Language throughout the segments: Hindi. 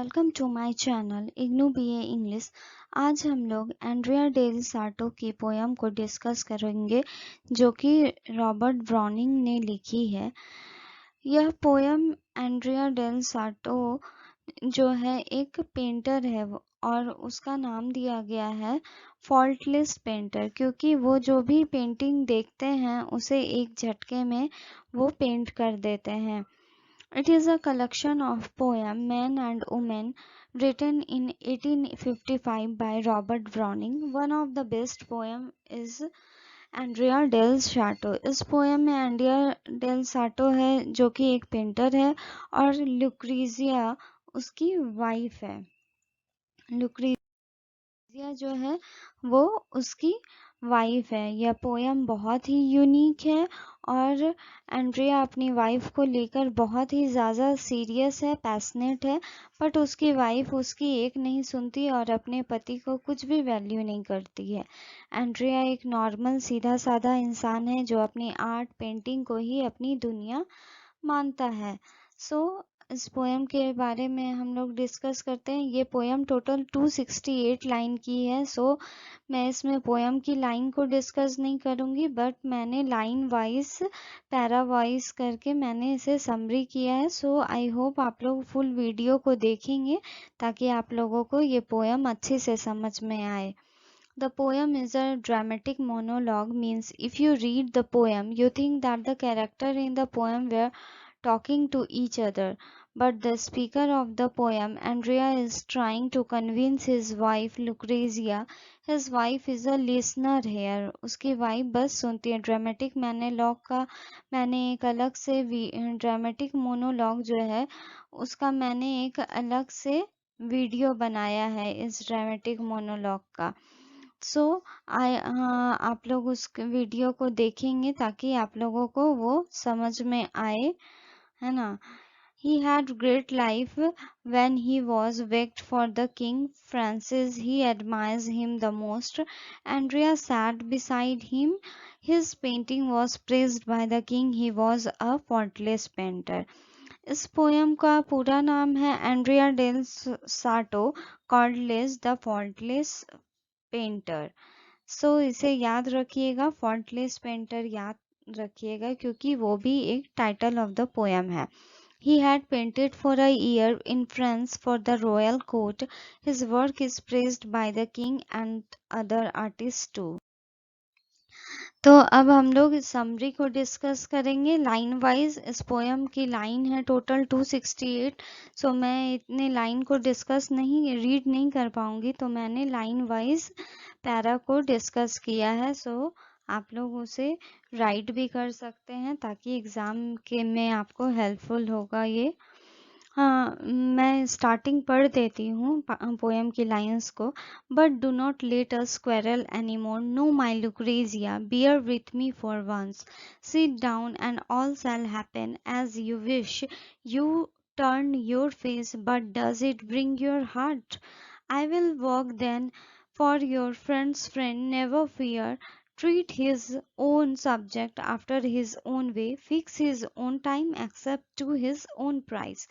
Welcome to my channel IGNOU BA English. आज हम लोग एंड्रिया डेल साटो की पोयम को डिस्कस करेंगे जो कि रॉबर्ट ब्राउनिंग ने लिखी है। यह पोयम एंड्रिया डेल साटो जो है एक पेंटर है और उसका नाम दिया गया है फॉल्टलेस पेंटर, क्योंकि वो जो भी पेंटिंग देखते हैं उसे एक झटके में वो पेंट कर देते हैं। It is a collection of poems, Men and Women, written in 1855 by Robert Browning. One of the best poems is Andrea del Sarto. इस पोएम में एंड्रिया डेल साटो है जो कि एक पेंटर है और लुक्रीजिया उसकी वाइफ है। लुक्रीजिया जो है वो उसकी वाइफ है। यह पोयम बहुत ही यूनिक है और एंड्रिया अपनी वाइफ को लेकर बहुत ही ज़्यादा सीरियस है, पैशनेट है, बट उसकी वाइफ उसकी एक नहीं सुनती और अपने पति को कुछ भी वैल्यू नहीं करती है। एंड्रिया एक नॉर्मल सीधा साधा इंसान है जो अपनी आर्ट पेंटिंग को ही अपनी दुनिया मानता है। इस पोएम के बारे में हम लोग डिस्कस करते हैं। ये पोएम टोटल 268 लाइन की है। मैं इसमें पोएम की लाइन को डिस्कस नहीं करूँगी, बट मैंने लाइन वाइज पैरा वाइज करके मैंने इसे समरी किया है। आई होप आप लोग फुल वीडियो को देखेंगे ताकि आप लोगों को ये पोएम अच्छे से समझ में आए। The poem is a dramatic monologue, means if you read the poem, you think that the character in the poem were talking to each other. But the speaker of the poem, Andrea, is trying to convince his wife, Lucrezia. His wife is a listener here. उसकी वाइफ बस सुनती है। ड्रामेटिक मोनोलॉग का मैंने एक अलग से ड्रामेटिक मोनोलॉग जो है उसका मैंने एक अलग से वीडियो बनाया है इस ड्रामेटिक मोनोलॉग का। आप लोग उस वीडियो को देखेंगे ताकि आप लोगों को वो समझ में आए, है ना। He had great life when he was waked for the king Francis. He admires him the most. Andrea sat beside him. His painting was praised by the king. He was a faultless painter. इस पोयम का पूरा नाम है एंड्रिया डेल साटो कॉर्डलेस द फॉल्टलेस पेंटर। इसे याद रखिएगा, फॉन्टलेस पेंटर याद रखिएगा क्योंकि वो भी एक टाइटल ऑफ द पोएम है। He had painted for a year in France for the royal court. His work is praised by the king and other artists too. तो अब हम लोग इस समरी को डिस्कस करेंगे लाइन वाइज। इस पोएम की लाइन है टोटल 268। मैं इतने लाइन को डिस्कस नहीं रीड नहीं कर पाऊंगी, तो मैंने लाइन वाइज पैरा को डिस्कस किया है। आप लोग उसे राइट भी कर सकते हैं ताकि एग्ज़ाम के में आपको हेल्पफुल होगा ये। हाँ, मैं स्टार्टिंग पढ़ देती हूँ पोएम की लाइंस को। But do not let us quarrel any more, no my Lucrezia, bear with me for once, sit down and all shall happen as you wish, you turn your face, but does it bring your heart? I will walk then for your friend's friend, never fear. Treat his own subject after his own way, fix his own time, accept to his own price.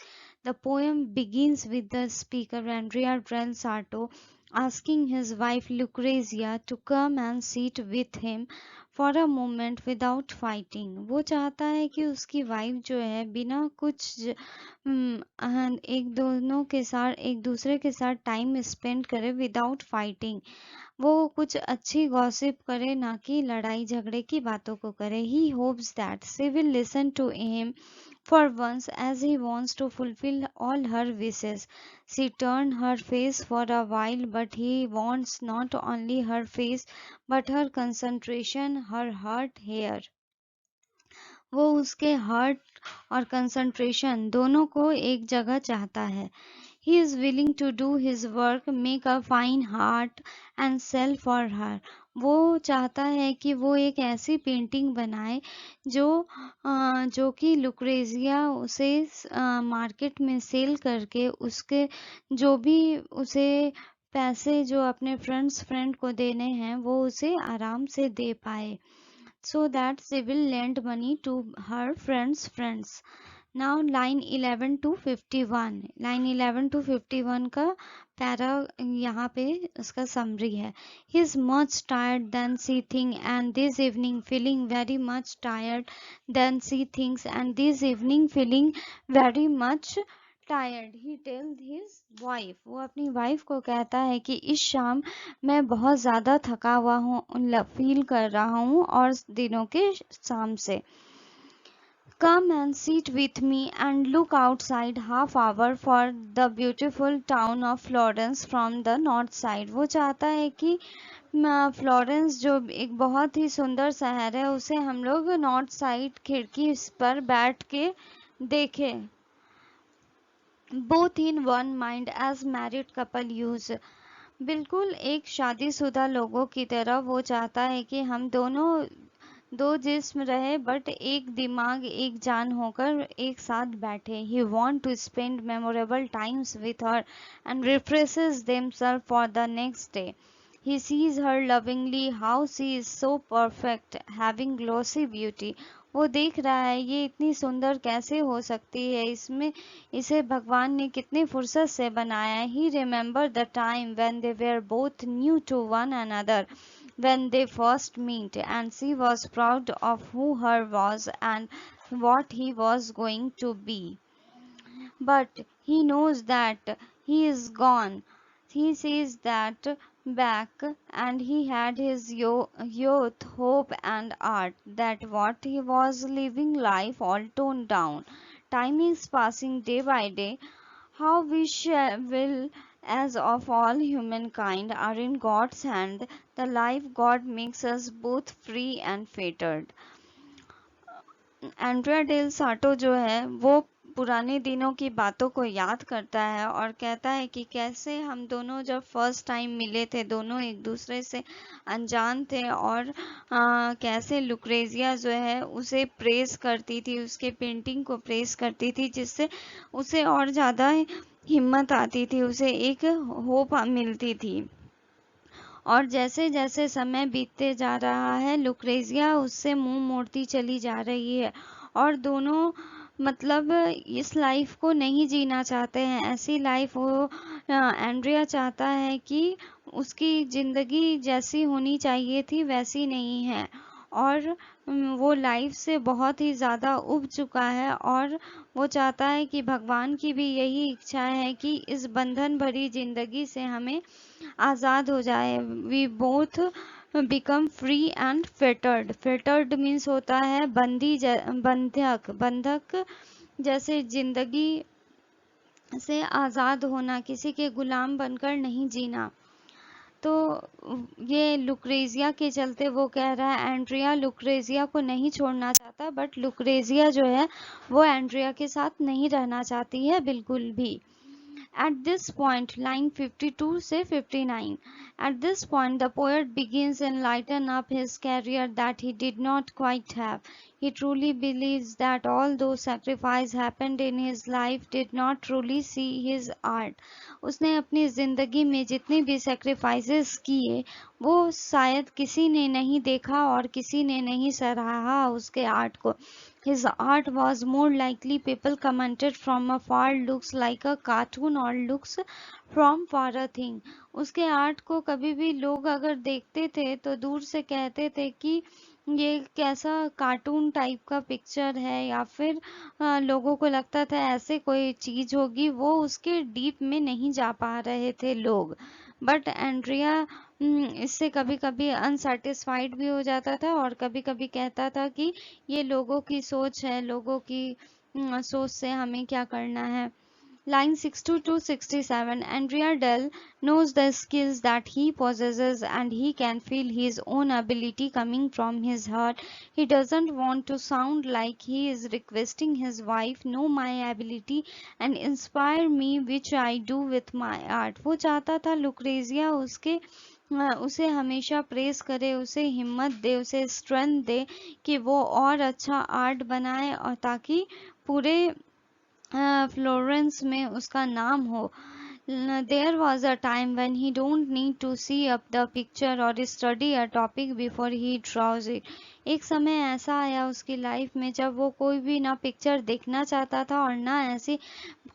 The poem begins with the speaker Andrea del Sarto asking his wife Lucrezia to come and sit with him for a moment without fighting. वो चाहता है कि उसकी वाइफ जो है बिना कुछ एक दूसरे के साथ टाइम स्पेंड करे विदाउट फाइटिंग। वो कुछ अच्छी गॉसिप करे, ना कि लड़ाई झगड़े की बातों को करे। He hopes that she will listen to him for once as he wants to fulfill all her wishes. She turned her face for a while, but he wants not only her face but her concentration, her heart here. वो उसके हार्ट और कंसंट्रेशन दोनों को एक जगह चाहता है। He is willing to do his work, make a fine heart and sell for her. वो चाहता है कि वो एक ऐसी पेंटिंग बनाए जो कि लुक्रेजिया उसे मार्केट में सेल करके उसके जो भी उसे पैसे जो अपने फ्रेंड को देने हैं वो उसे आराम से दे पाए, so that she will lend money to her friends. Now line 11 to 51, line 11 to 51 का पैरा यहाँ पे उसका समरी है. He is much tired than she think and this evening feeling very much tired than she thinks and this evening feeling very much tired. He tells his wife, वो अपनी वाइफ को कहता है कि इस शाम मैं बहुत ज़्यादा थका हुआ हूँ, फील कर रहा हूँ और दिनों के शाम से. Come and sit with me and look outside half hour for the beautiful town of Florence from the north side. वो चाहता है कि फ्लोरेंस जो एक बहुत ही सुंदर शहर है उसे हम लोग नॉर्थ साइड खिड़की पर बैठ के देखें. Both in one mind as married couple use. बिल्कुल एक शादीशुदा लोगों की तरह वो चाहता है कि हम दोनों दो जिस्म रहे बट एक दिमाग एक जान होकर एक साथ बैठे. He want to spend memorable times with her and refreshes themselves for the next day. He sees her lovingly, how she is so perfect, having glossy beauty. वो देख रहा है ये इतनी सुंदर कैसे हो सकती है, इसमें इसे भगवान ने कितनी फुर्सत से बनाया है. He remembered the time when they were both new to one another, when they first meet, and she was proud of who her was and what he was going to be. But he knows that he is gone. He sees that back, and he had his youth, hope, and art. That what he was living life all toned down. Time is passing day by day. How we will, as of all humankind, are in God's hand. The life God makes us both free and fettered. Andrea del Sarto जो है वो पुराने दिनों की बातों को याद करता है और कहता है कि कैसे हम दोनों जब फर्स्ट टाइम मिले थे दोनों एक दूसरे से अनजान थे और कैसे लुक्रेजिया जो है उसे प्रेस करती थी, उसके पेंटिंग को प्रेस करती थी जिससे उसे और ज़्यादा हिम्मत आती थी, उसे एक होप मिलती थी. और जैसे जैसे समय बीतते जा रहा है लुक्रेजिया उससे मुंह मोड़ती चली जा रही है और दोनों मतलब इस लाइफ को नहीं जीना चाहते हैं. ऐसी लाइफ वो एंड्रिया चाहता है कि उसकी ज़िंदगी जैसी होनी चाहिए थी वैसी नहीं है और वो लाइफ से बहुत ही ज़्यादा उब चुका है और वो चाहता है कि भगवान की भी यही इच्छा है कि इस बंधन भरी ज़िंदगी से हमें आज़ाद हो जाए. We both become free and fettered. Fettered means होता है बंदी, बंधक. बंधक जैसे जिंदगी से आज़ाद होना, किसी के गुलाम बनकर नहीं जीना. तो ये लुक्रेजिया के चलते वो कह रहा है एंड्रिया लुक्रेजिया को नहीं छोड़ना चाहता बट लुक्रेजिया जो है वो एंड्रिया के साथ नहीं रहना चाहती है बिल्कुल भी. At this point, line 52 से 59. At this point, the poet begins to lighten up his career that he did not quite have. He truly believes that although sacrifice happened in his life, did not truly see his art. उसने अपनी ज़िंदगी में जितने भी sacrifices किए वो शायद किसी ने नहीं देखा और किसी ने नहीं सराहा उसके आर्ट को. His art was more likely people commented from afar looks like a cartoon or looks from far a thing. उसके आर्ट को कभी भी लोग अगर देखते थे तो दूर से कहते थे कि ये कैसा कार्टून टाइप का पिक्चर है या फिर लोगों को लगता था ऐसे कोई चीज़ होगी. वो उसके डीप में नहीं जा पा रहे थे लोग. बट एंड्रिया इससे कभी कभी अनसेटिस्फाइड भी हो जाता था और कभी कभी कहता था कि ये लोगों की सोच है, लोगों की सोच से हमें क्या करना है. Line 62 to 67. Andrea Dell knows the skills that he possesses and he can feel his own ability coming from his heart. He doesn't want to sound like he is requesting his wife know my ability and inspire me which I do with my art. वो चाहता था लुक्रेजिया उसे हमेशा प्रेस करे, उसे हिम्मत दे, उसे स्ट्रेंथ दे कि वो और अच्छा आर्ट बनाए और ताकि पूरे फ्लोरेंस में उसका नाम हो There was a time when he don't need to see up the picture or study a topic before he draws it. एक समय ऐसा आया उसकी लाइफ में जब वो कोई भी ना पिक्चर देखना चाहता था और ना ऐसी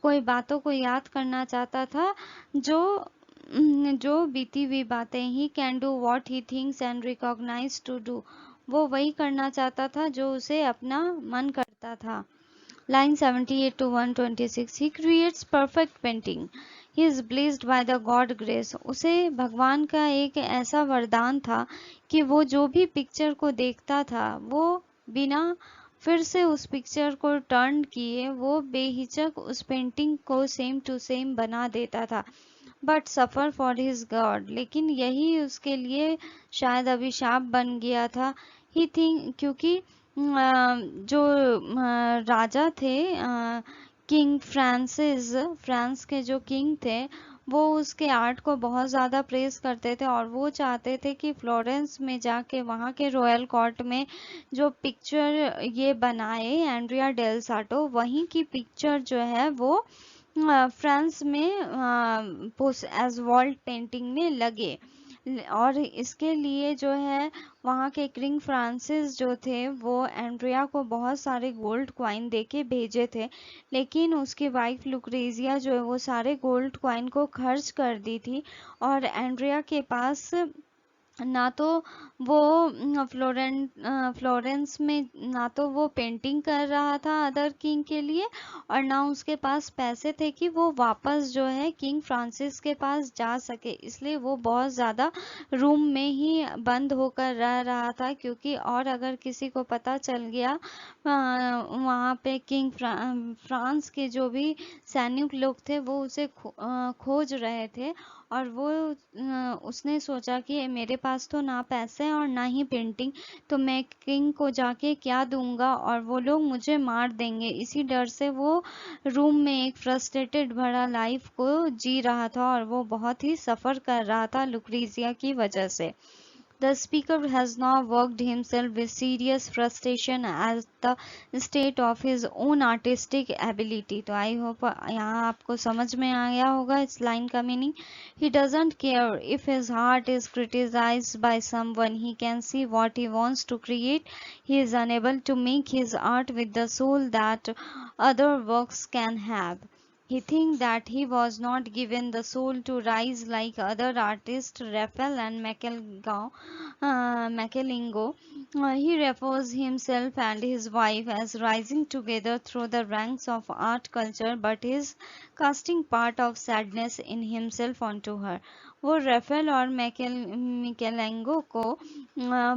कोई बातों को याद करना चाहता था जो बीती हुई बातें। He can do what he thinks and recognise to do. वो वही करना चाहता था जो उसे अपना मन करता था। Line 78 to 126, he creates perfect painting. He is blessed by the God grace. उसे भगवान का एक ऐसा वरदान था कि वो जो भी पिक्चर को देखता था वो बिना फिर से उस पिक्चर को टर्न किए वो बेहिचक उस पेंटिंग को सेम टू सेम बना देता था। But suffer for his God, लेकिन यही उसके लिए शायद अभिशाप बन गया था। ही थिंक क्योंकि जो राजा थे किंग फ्रांसिस, फ्रांस के जो किंग थे वो उसके आर्ट को बहुत ज़्यादा प्रेज करते थे और वो चाहते थे कि फ्लोरेंस में जाके वहाँ के रॉयल कोर्ट में जो पिक्चर ये बनाए एंड्रिया डेल साटो, वहीं की पिक्चर जो है वो फ्रांस में एज वॉल पेंटिंग में लगे। और इसके लिए जो है वहाँ के किंग फ्रांसिस जो थे वो एंड्रिया को बहुत सारे गोल्ड कॉइन देके भेजे थे, लेकिन उसकी वाइफ लुक्रेजिया जो है वो सारे गोल्ड कॉइन को खर्च कर दी थी और एंड्रिया के पास ना तो वो फ्लोरेंस में ना तो वो पेंटिंग कर रहा था अदर किंग के लिए और ना उसके पास पैसे थे कि वो वापस जो है किंग फ्रांसिस के पास जा सके। इसलिए वो बहुत ज़्यादा रूम में ही बंद होकर रह रहा था, क्योंकि और अगर किसी को पता चल गया वहाँ पे किंग फ्रांस के जो भी सैनिक लोग थे वो उसे खोज रहे थे और वो उसने सोचा कि मेरे पास तो ना पैसे और ना ही पेंटिंग, तो मैं किंग को जाके क्या दूंगा और वो लोग मुझे मार देंगे। इसी डर से वो रूम में एक फ्रस्ट्रेटेड भरा लाइफ को जी रहा था और वो बहुत ही सफ़र कर रहा था लुक्रीजिया की वजह से। The speaker has now worked himself with serious frustration at the state of his own artistic ability. तो आई होप यहाँ आपको समझ में आ गया होगा इस लाइन का meaning. He doesn't care if his art is criticized by someone. He can see what he wants to create. He is unable to make his art with the soul that other works can have. He thinks that he was not given the soul to rise like other artists, Raphael and Michelangelo. He refers himself and his wife as rising together through the ranks of art culture, but is casting part of sadness in himself onto her. वो रेफेल और मिकेलेंगो को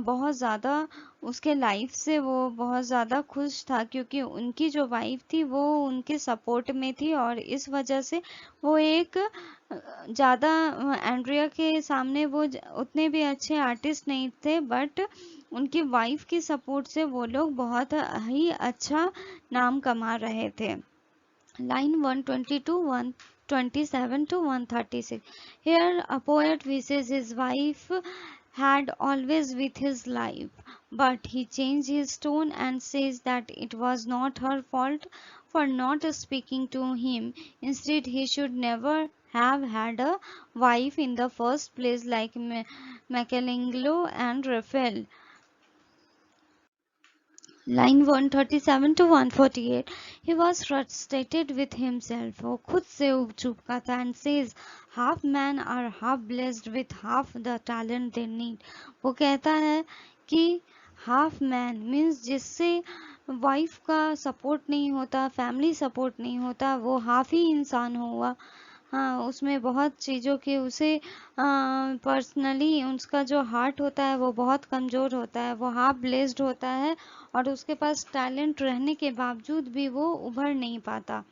बहुत ज़्यादा उसके लाइफ से वो बहुत ज़्यादा खुश था, क्योंकि उनकी जो वाइफ थी वो उनके सपोर्ट में थी और इस वजह से वो एक ज़्यादा एंड्रिया के सामने वो उतने भी अच्छे आर्टिस्ट नहीं थे, बट उनकी वाइफ की सपोर्ट से वो लोग बहुत ही अच्छा नाम कमा रहे थे। Line 122, 127 to 136. Here a poet wishes his wife had always with his life, but he changed his tone and says that it was not her fault for not speaking to him. Instead, he should never have had a wife in the first place like Michelangelo and Raphael. Line 137 to 148. He was frustrated with himself. वो खुद से उब चुका था and says, half men are half blessed with half the talent they need. वो कहता है कि half man means जिससे वाइफ का सपोर्ट नहीं होता, फैमिली सपोर्ट नहीं होता, वो हाफ ही इंसान हुआ। हाँ, उसमें बहुत चीज़ों के उसे पर्सनली उसका जो हार्ट होता है वो बहुत कमज़ोर होता है, वो हाफ ब्लेस्ड होता है और उसके पास टैलेंट रहने के बावजूद भी वो उभर नहीं पाता।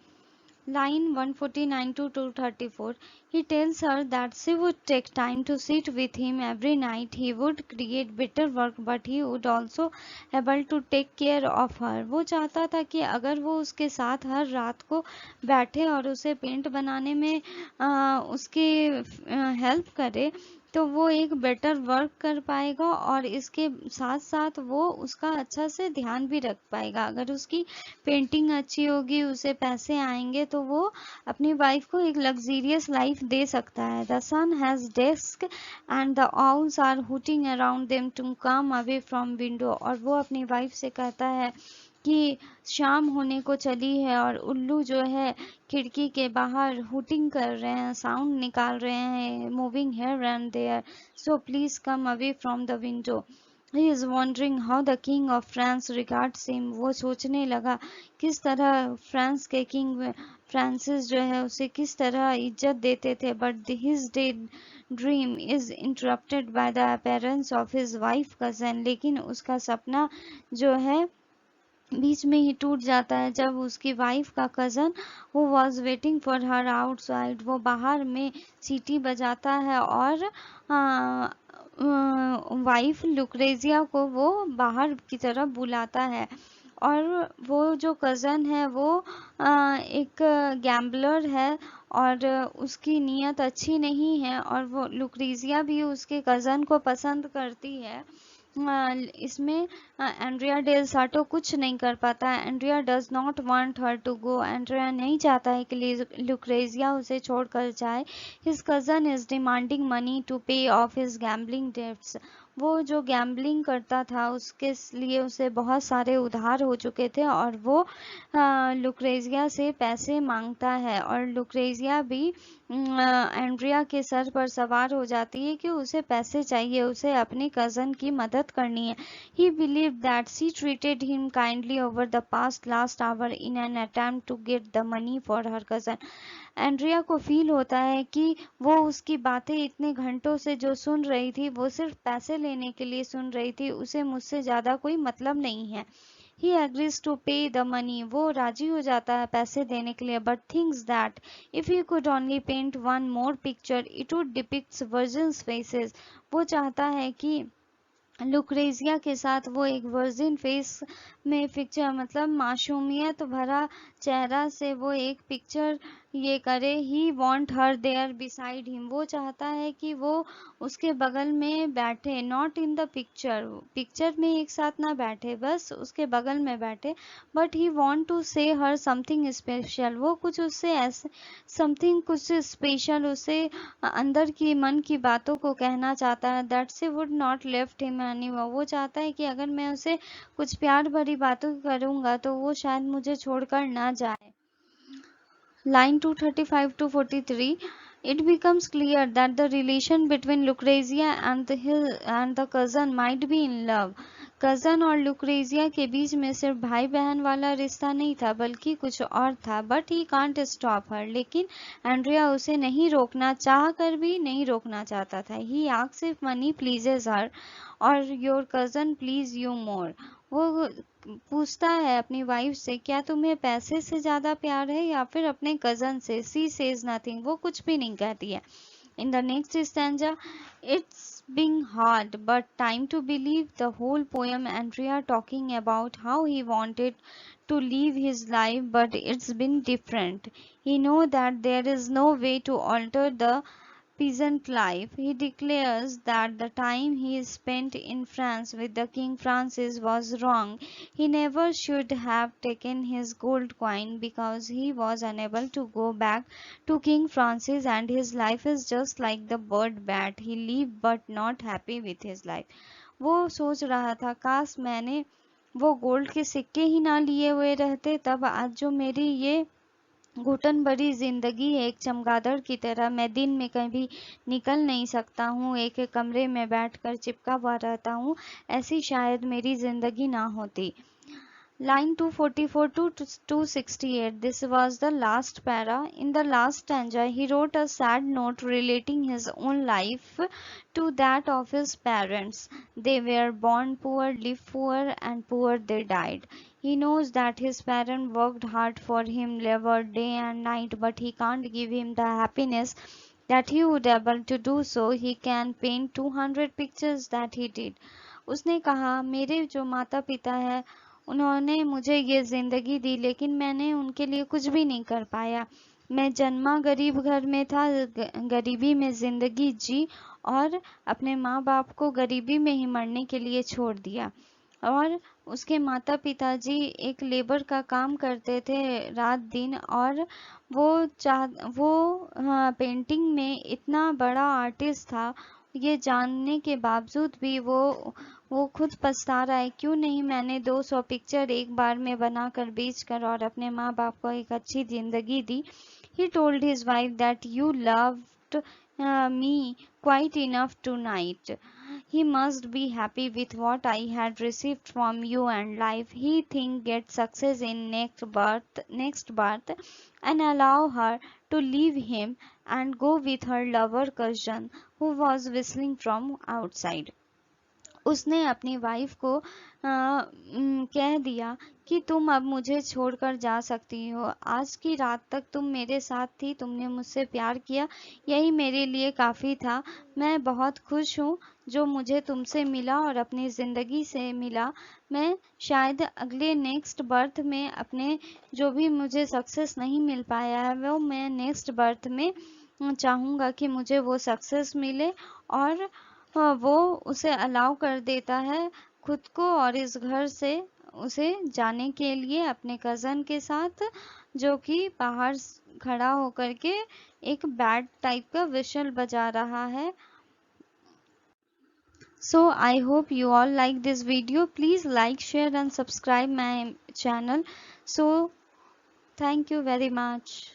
Line 149 to 234. He tells her that she would take time to sit with him every night. He would create better work, but he would also able to take care of her. वो चाहता था कि अगर वो उसके साथ हर रात को बैठे और उसे पेंट बनाने में उसकी हेल्प करे तो वो एक बेटर वर्क कर पाएगा और इसके साथ साथ वो उसका अच्छा से ध्यान भी रख पाएगा। अगर उसकी पेंटिंग अच्छी होगी, उसे पैसे आएंगे, तो वो अपनी वाइफ को एक लग्जरियस लाइफ दे सकता है। The sun has desk and the owls are hooting around them to come away from window. और वो अपनी वाइफ से कहता है कि शाम होने को चली है और उल्लू जो है खिड़की के बाहर हुटिंग कर रहे हैं, साउंड निकाल रहे हैं, moving here and there, so please come away from the window. He is wondering how the king of France regards him. वो सोचने लगा किस तरह फ्रांस के किंग फ्रांसिस जो है उसे किस तरह इज्जत देते थे। But his dead dream is interrupted by the appearance of his wife cousin. लेकिन उसका सपना जो है बीच में ही टूट जाता है जब उसकी वाइफ का cousin who was waiting for her outside, वो बाहर में सीटी बजाता है और वाइफ लुक्रेजिया को वो बाहर की तरफ बुलाता है। और वो जो कज़न है वो एक गैम्बलर है और उसकी नीयत अच्छी नहीं है और वो लुक्रेजिया भी उसके कज़न को पसंद करती है। इसमें एंड्रिया डेल साटो कुछ नहीं कर पाता है। Andrea does not want her to go. Andrea नहीं चाहता है कि लुक्रेजिया उसे छोड़कर जाए। His cousin is demanding money to pay off his gambling debts. वो जो गैम्बलिंग करता था उसके लिए उसे बहुत सारे उधार हो चुके थे और वो लुक्रेजिया से पैसे मांगता है और लुक्रेजिया भी एंड्रिया के सर पर सवार हो जाती है कि उसे पैसे चाहिए, उसे अपने कज़न की मदद करनी है। He believed that she treated him kindly over the past last hour in an attempt to get the money for her cousin. Andrea को फील होता है कि वो उसकी बातें इतने घंटों से जो सुन रही थी वो सिर्फ पैसे लेने के लिए सुन रही थी, उसे मुझसे ज़्यादा कोई मतलब नहीं है। He agrees to pay the money. वो राजी हो जाता है पैसे देने के लिए, but thinks that if he could only paint one more picture, it would depict virgins' faces. वो चाहता है कि लुक्रेजिया के साथ वो एक वर्जिन फेस में पिक्चर मतलब मासूमियत भरा चेहरा से वो एक पिक्चर ये करे। He want her there beside him. वो चाहता है कि वो उसके बगल में बैठे, not in the picture, picture में एक साथ ना बैठे, बस उसके बगल में बैठे। बट ही वॉन्ट टू से हर समथिंग स्पेशल। वो कुछ उससे ऐसे समथिंग कुछ स्पेशल उसे अंदर की मन की बातों को कहना चाहता है। दैट से would not left him anymore. वो चाहता है कि अगर मैं उसे कुछ प्यार भरी बातों करूंगा तो वो शायद मुझे छोड़कर ना जाए। Line 235 to 43, it becomes clear that the relation between Lucrezia and the cousin might be in love. Cousin और लुक्रेजिया के बीच में सिर्फ भाई बहन वाला रिश्ता नहीं था बल्कि कुछ और था। बट ही कांट स्टॉप हर। लेकिन एंड्रिया उसे नहीं रोकना चाह कर भी नहीं रोकना चाहता था। He asks if money pleases her or your cousin please you more. वो पूछता है अपनी वाइफ से क्या तुम्हें पैसे से ज़्यादा प्यार है या फिर अपने कज़न से। She says nothing. वो कुछ भी नहीं कहती है। In the next stanza, it's being hard but time to believe the whole poem. Andrea talking about how he wanted to live his life but it's been different. He know that there is no way to alter the peasant life. He declares that the time he spent in France with the King Francis was wrong. He never should have taken his gold coin because he was unable to go back to King Francis, and his life is just like the bird bat. He lived but not happy with his life. वो सोच रहा था काश मैंने वो गोल्ड के सिक्के ही ना लिए हुए रहते, तब आज जो मेरी ये घुटन भरी जिंदगी है एक चमगादड़ की तरह, मैं दिन में कभी निकल नहीं सकता हूँ, एक कमरे में बैठकर चिपका हुआ रहता हूँ, ऐसी शायद मेरी जिंदगी ना होती। Line 244 to 268. This was the last para. In the last stanza, he wrote a sad note relating his own life to that of his parents. They were born poor, lived poor, and poor they died. He knows that his parents worked hard for him, labored day and night, but he can't give him the happiness that he would able to do so. He can paint 200 pictures that he did. उसने कहा मेरे जो माता पिता है उन्होंने मुझे ये ज़िंदगी दी लेकिन मैंने उनके लिए कुछ भी नहीं कर पाया। मैं जन्मा गरीब घर में था, गरीबी में जिंदगी जी और अपने माँ बाप को गरीबी में ही मरने के लिए छोड़ दिया। और उसके माता पिताजी एक लेबर का काम करते थे रात दिन, और वो पेंटिंग में इतना बड़ा आर्टिस्ट था, ये जानने के बावजूद भी वो खुद पछता रहा है, क्यों नहीं मैंने 200 पिक्चर एक बार में बनाकर बेचकर और अपने माँ बाप को एक अच्छी जिंदगी दी। He told his wife that you loved me quite enough tonight. He must be happy with what I had received from you and life. He think get success in next birth, and allow her to leave him and go with her lover cousin who was whistling from outside. उसने अपनी वाइफ को कह दिया कि तुम अब मुझे छोड़कर जा सकती हो। आज की रात तक तुम मेरे साथ थी, तुमने मुझसे प्यार किया, यही मेरे लिए काफ़ी था। मैं बहुत खुश हूँ जो मुझे तुमसे मिला और अपनी ज़िंदगी से मिला। मैं शायद अगले नेक्स्ट बर्थ में अपने जो भी मुझे सक्सेस नहीं मिल पाया है वो मैं नेक्स्ट बर्थ में चाहूँगा कि मुझे वो सक्सेस मिले। और वो उसे अलाउ कर देता है खुद को और इस घर से उसे जाने के लिए अपने कज़न के साथ, जो कि बाहर खड़ा होकर के एक बैड टाइप का विशल बजा रहा है। So I hope you all like this video. Please like, share and subscribe my channel. So thank you very much.